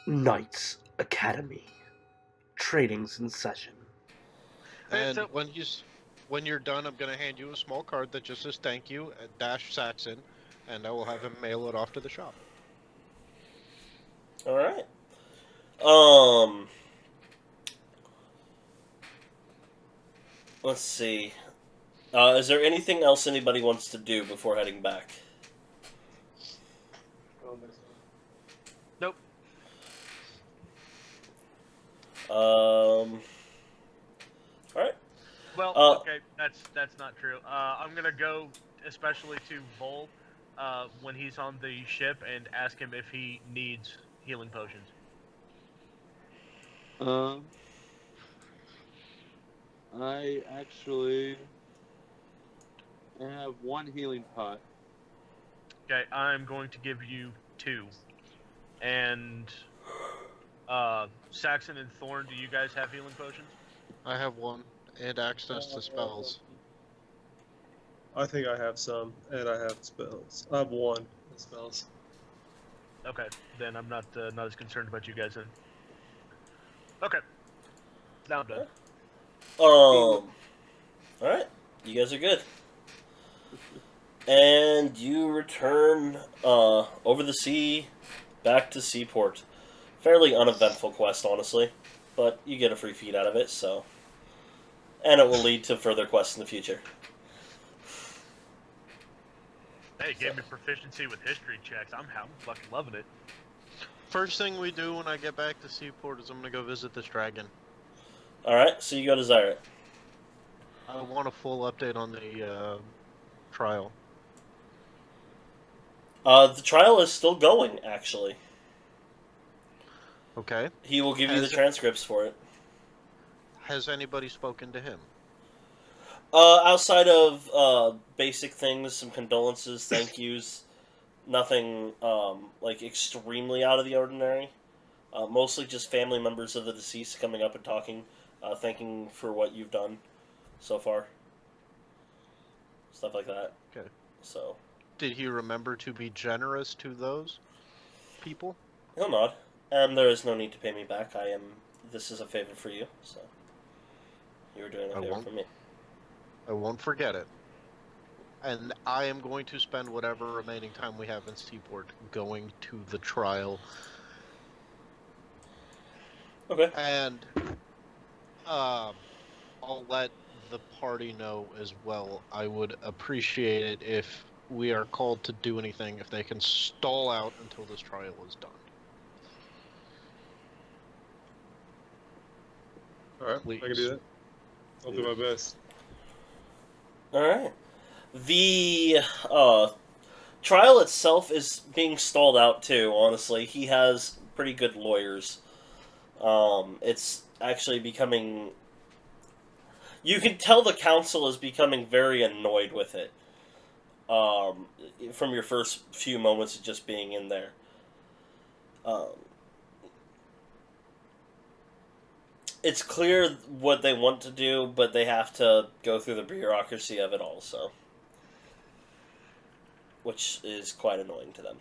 Knights Academy. Training's in session. And when you're done, I'm gonna hand you a small card that just says "Thank you" dash Saxon, and I will have him mail it off to the shop. All right. Um. Let's see. Is there anything else anybody wants to do before heading back? Nope. All right. Well, okay, that's not true. I'm gonna go, especially to Vol, when he's on the ship, and ask him if he needs healing potions. I actually have one healing pot. Okay, I'm going to give you 2. And Saxon and Thorn, do you guys have healing potions? I have one and access to spells. I think I have some, and I have spells. I have one spells. Okay, then I'm not as concerned about you guys then. Okay, now I'm done. Alright, you guys are good. And you return over the sea back to Seaport. Fairly uneventful quest, honestly, but you get a free feed out of it, so. And it will lead to further quests in the future. Hey, it gave me proficiency with history checks. I'm fucking loving it. First thing we do when I get back to Seaport is I'm gonna go visit this dragon. Alright, so you go to Zyret. I want a full update on the trial. The trial is still going, actually. Okay. He will give you the transcripts for it. Has anybody spoken to him? Outside of basic things, some condolences, thank yous, nothing like extremely out of the ordinary. Mostly just family members of the deceased coming up and talking, thanking for what you've done so far. Stuff like that. Okay. So. Did he remember to be generous to those people? He'll nod. There is no need to pay me back. This is a favor for you, so. You were doing a favor for me. I won't forget it. And I am going to spend whatever remaining time we have in Seaport going to the trial. Okay. And I'll let the party know as well. I would appreciate it if we are called to do anything, if they can stall out until this trial is done. Alright, I can do that. I'll do my best. Alright. The trial itself is being stalled out too, honestly. He has pretty good lawyers. It's actually becoming... You can tell the council is becoming very annoyed with it. From your first few moments of just being in there. It's clear what they want to do, but they have to go through the bureaucracy of it also. Which is quite annoying to them.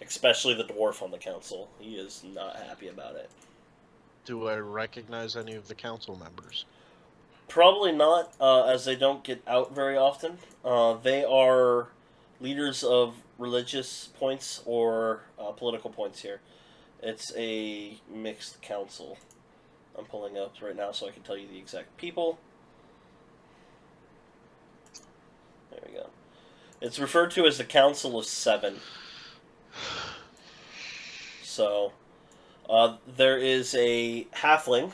Especially the dwarf on the council. He is not happy about it. Do I recognize any of the council members? Probably not, as they don't get out very often. They are leaders of religious points or political points here. It's a mixed council. I'm pulling up right now so I can tell you the exact people. There we go. It's referred to as the Council of Seven. So, there is a halfling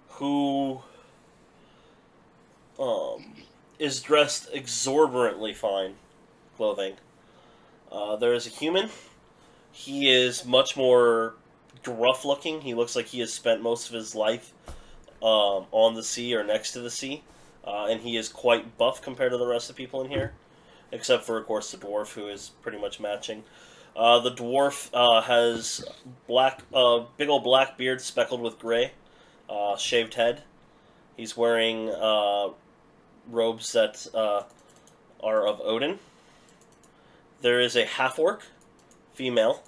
who is dressed exorbitantly fine clothing. There is a human. He is much more gruff looking. He looks like he has spent most of his life on the sea or next to the sea. And he is quite buff compared to the rest of the people in here. Except for, of course, the dwarf, who is pretty much matching. The dwarf has big old black beard speckled with gray, shaved head. He's wearing robes that are of Odin. there is a half-orc female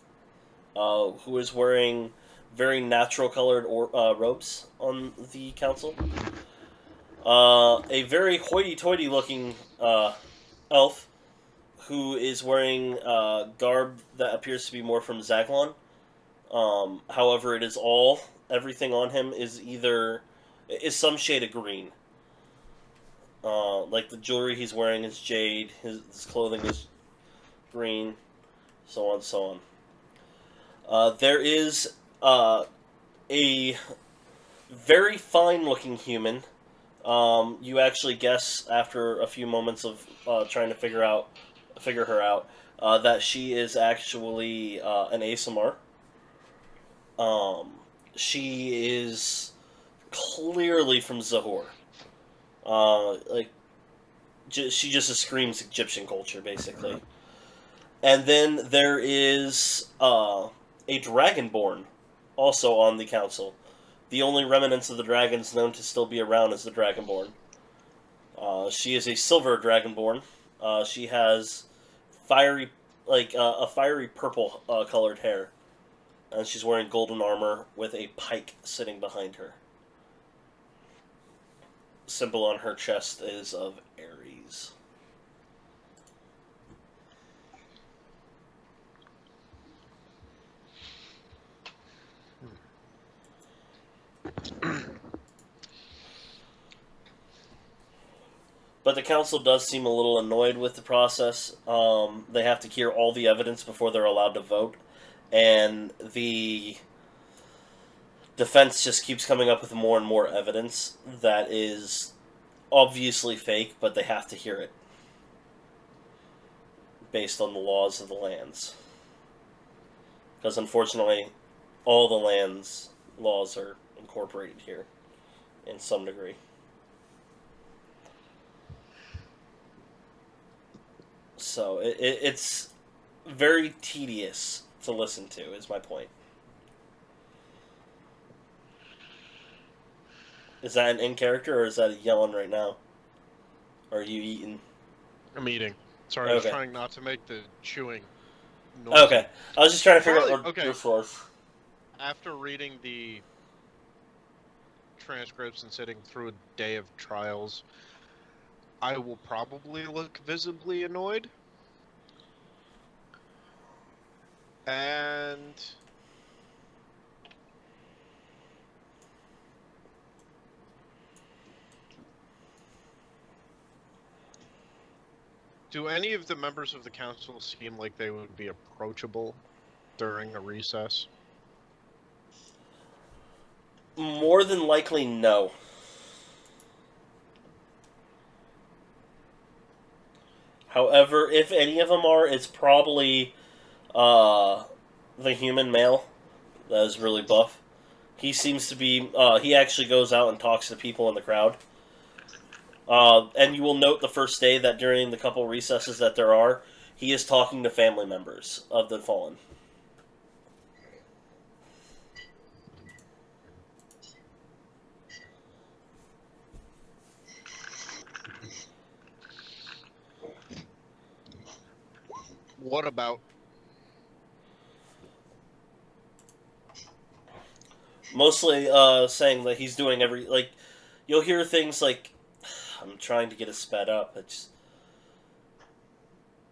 who is wearing very natural-colored robes on the council. A very hoity-toity looking elf who is wearing garb that appears to be more from Zaglon. However, it is everything on him is some shade of green. Like the jewelry he's wearing is jade, his clothing is green, so on and so on. There is a very fine-looking human. You actually guess after a few moments of trying to figure her out, that she is actually an ASMR. She is clearly from Zahor. She just screams Egyptian culture, basically. And then there is a Dragonborn also on the council. The only remnants of the dragons known to still be around is the Dragonborn. She is a silver Dragonborn. She has a fiery purple colored hair. And she's wearing golden armor with a pike sitting behind her. Symbol on her chest is of Ares. But the council does seem a little annoyed with the process. They have to hear all the evidence before they're allowed to vote. And the defense just keeps coming up with more and more evidence that is obviously fake, but they have to hear it. Based on the laws of the lands. Because unfortunately, all the lands' laws are incorporated here in some degree. So it's very tedious to listen to, is my point. Is that an in character, or is that a yelling right now? Or are you eating? I'm eating. Sorry, I was trying not to make the chewing noise. Okay. I was just trying to figure out what this was. After reading the transcripts and sitting through a day of trials, I will probably look visibly annoyed. And do any of the members of the council seem like they would be approachable during a recess? More than likely, no. However, if any of them are, it's probably the human male that is really buff. He seems to be, he actually goes out and talks to people in the crowd. And you will note the first day that during the couple recesses that there are, he is talking to family members of the fallen. What about? Mostly saying that he's doing you'll hear things like, I'm trying to get it sped up.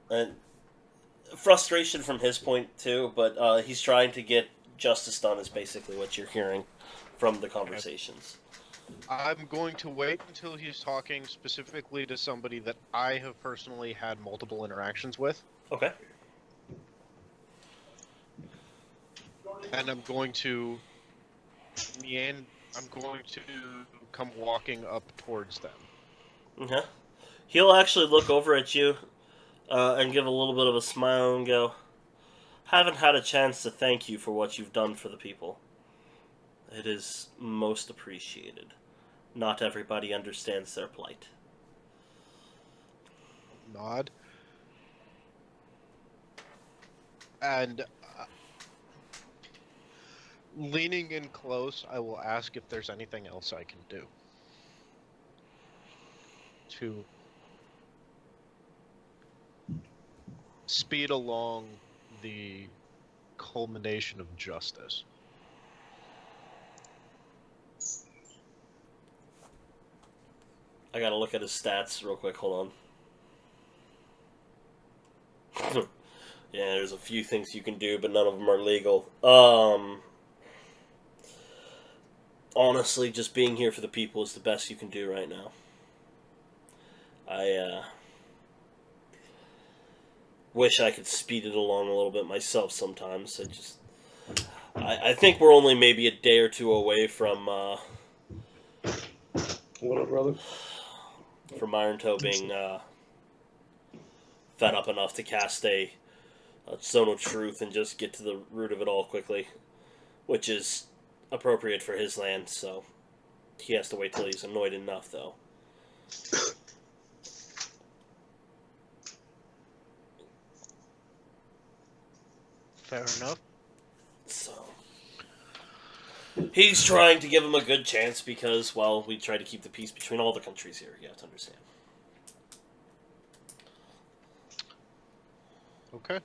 And frustration from his point too, but he's trying to get justice done is basically what you're hearing from the conversations. I'm going to wait until he's talking specifically to somebody that I have personally had multiple interactions with. Okay. And I'm going to come walking up towards them. Okay. He'll actually look over at you and give a little bit of a smile and go, haven't had a chance to thank you for what you've done for the people. It is most appreciated. Not everybody understands their plight. Nod. And leaning in close, I will ask if there's anything else I can do to speed along the culmination of justice. I gotta look at his stats real quick. Hold on. Yeah, there's a few things you can do, but none of them are legal. Honestly, just being here for the people is the best you can do right now. I wish I could speed it along a little bit myself sometimes. I think we're only maybe a day or two away from What up, brother? from Iron Toe being fed up enough to cast a Zone of Truth and just get to the root of it all quickly, which is appropriate for his land, so he has to wait till he's annoyed enough, though. Fair enough. So he's trying to give him a good chance because, well, we try to keep the peace between all the countries here. You have to understand. Okay.